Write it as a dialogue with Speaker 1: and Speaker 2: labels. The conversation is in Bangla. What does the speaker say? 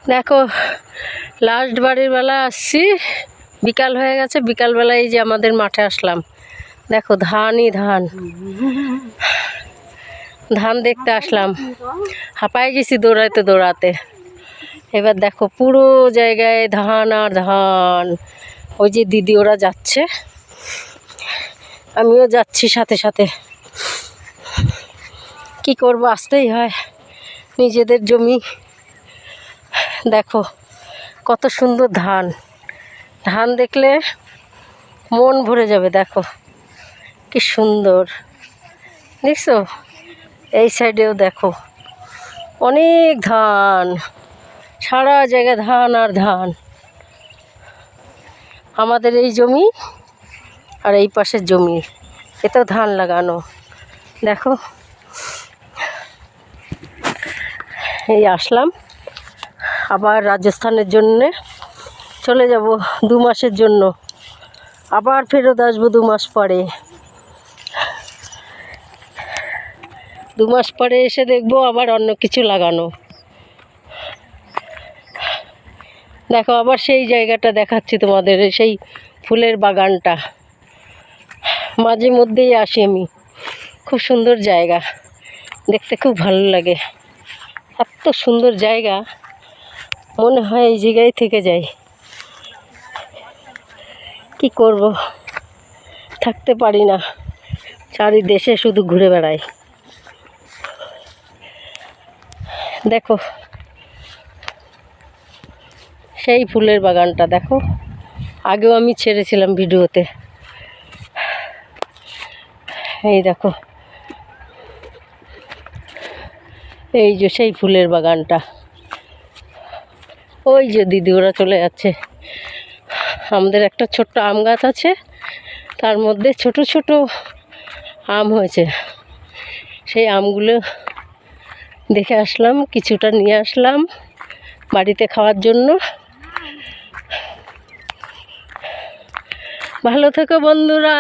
Speaker 1: দেখো লাস্ট বাড়ির বেলা আসছি, বিকাল হয়ে গেছে। বিকালবেলা এই যে আমাদের মাঠে আসলাম, দেখো ধানই ধান, ধান দেখতে আসলাম। হাঁপায় গেছি দৌড়াতে দৌড়াতে। এবার দেখো পুরো জায়গায় ধান আর ধান। ওই যে দিদি ওরা যাচ্ছে, আমিও যাচ্ছি সাথে সাথে। কি করব, আসতেই হয়, নিজেদের জমি। দেখো কত সুন্দর ধান, ধান দেখলে মন ভরে যাবে। দেখো কি সুন্দর, দেখছো? এই সাইডেও দেখো অনেক ধান, সারা জায়গায় ধান আর ধান। আমাদের এই জমি আর এই পাশের জমি, এতেও ধান লাগানো। দেখো এই আসলাম, আবার রাজস্থানের জন্যে চলে যাব 2 মাসের জন্য। আবার ফেরত আসবো 2 মাস পরে। 2 মাস পরে এসে দেখবো আবার অন্য কিছু লাগানো। দেখো আবার সেই জায়গাটা দেখাচ্ছি তোমাদের, সেই ফুলের বাগানটা। মাঝে মধ্যেই আসি আমি, খুব সুন্দর জায়গা, দেখতে খুব ভালো লাগে। এত সুন্দর জায়গা, মনে হয় এই জায়গায় থেকে যাই। কি করব, থাকতে পারি না, চারিদেশে শুধু ঘুরে বেড়াই। দেখো সেই ফুলের বাগানটা, দেখো আগেও আমি ছেড়েছিলাম ভিডিওতে। এই দেখো, এই যে সেই ফুলের বাগানটা। ওই যে দিদি ওরা চলে যাচ্ছে। আমাদের একটা ছোট্ট আম গাছ আছে, তার মধ্যে ছোট ছোট আম হয়েছে। সেই আমগুলো দেখে আসলাম, কিছুটা নিয়ে আসলাম বাড়িতে খাওয়ার জন্য। ভালো থেকো বন্ধুরা।